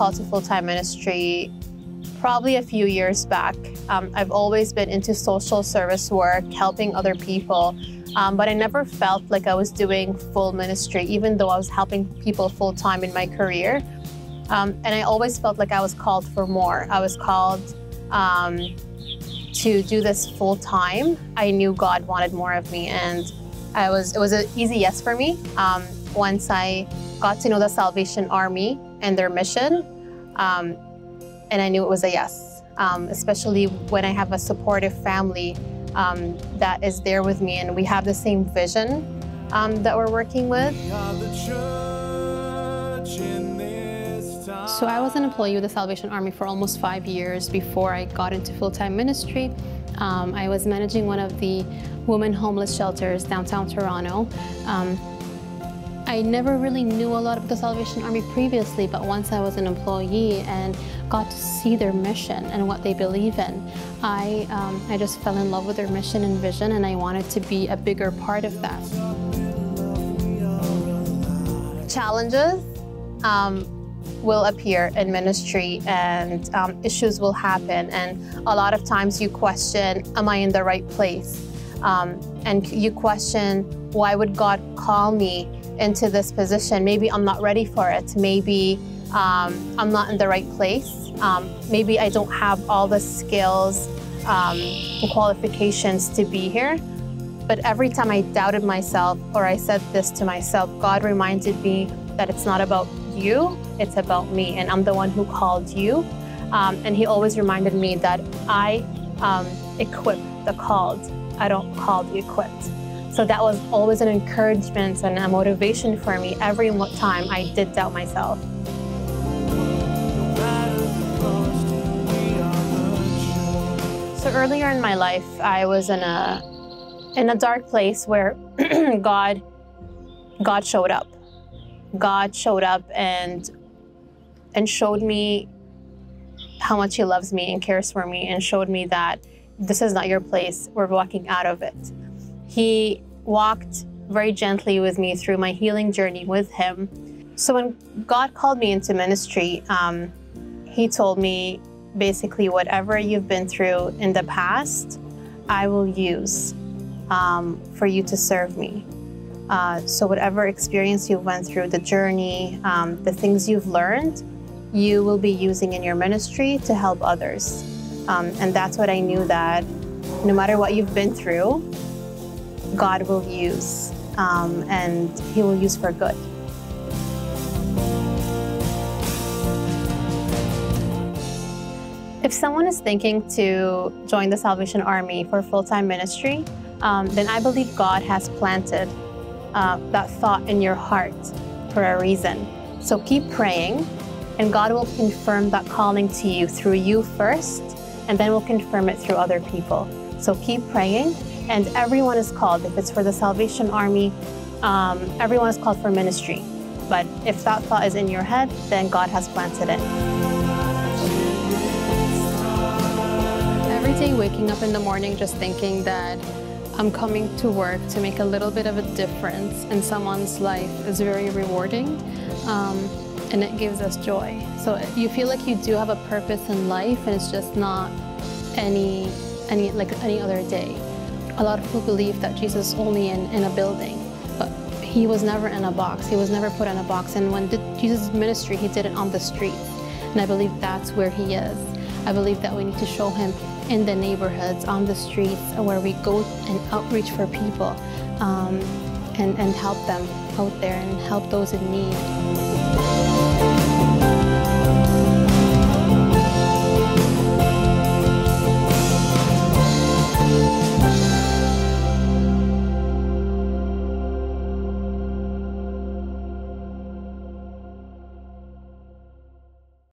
called to full-time ministry probably a few years back. I've always been into social service work, helping other people, but I never felt like I was doing full ministry, even though I was helping people full-time in my career. And I always felt like I was called for more. I was called to do this full-time. I knew God wanted more of me, and it was an easy yes for me. Once I got to know the Salvation Army and their mission, and I knew it was a yes, especially when I have a supportive family that is there with me, and we have the same vision that we're working with. So I was an employee with the Salvation Army for almost 5 years before I got into full-time ministry. I was managing one of the women homeless shelters downtown Toronto. I never really knew a lot about the Salvation Army previously, but once I was an employee and got to see their mission and what they believe in, I just fell in love with their mission and vision, and I wanted to be a bigger part of that. Challenges will appear in ministry, and issues will happen, and a lot of times you question, am I in the right place? And you question, why would God call me into this position? Maybe I'm not ready for it. Maybe I'm not in the right place. Maybe I don't have all the skills and qualifications to be here. But every time I doubted myself, or I said this to myself, God reminded me that it's not about you, it's about me, and I'm the one who called you. And He always reminded me that I equip the called. I don't call the equipped. So that was always an encouragement and a motivation for me every time I did doubt myself. So earlier in my life, I was in a dark place where God showed up. God showed up and showed me how much He loves me and cares for me, and showed me that this is not your place. We're walking out of it. He walked very gently with me through my healing journey with Him. So when God called me into ministry, He told me, basically, whatever you've been through in the past, I will use for you to serve me. So whatever experience you went through, the journey, the things you've learned, you will be using in your ministry to help others. And that's what I knew, that no matter what you've been through, God will use, and He will use for good. If someone is thinking to join the Salvation Army for full-time ministry, then I believe God has planted that thought in your heart for a reason. So keep praying, and God will confirm that calling to you through you first, and then will confirm it through other people. So keep praying, and everyone is called. If it's for the Salvation Army, everyone is called for ministry. But if that thought is in your head, then God has planted it. Every day waking up in the morning just thinking that I'm coming to work to make a little bit of a difference in someone's life is very rewarding, and it gives us joy. So you feel like you do have a purpose in life, and it's just not any other day. A lot of people believe that Jesus is only in a building, but He was never in a box. He was never put in a box. And when Jesus' ministry, He did it on the streets. And I believe that's where He is. I believe that we need to show Him in the neighborhoods, on the streets, where we go and outreach for people, and help them out there and help those in need.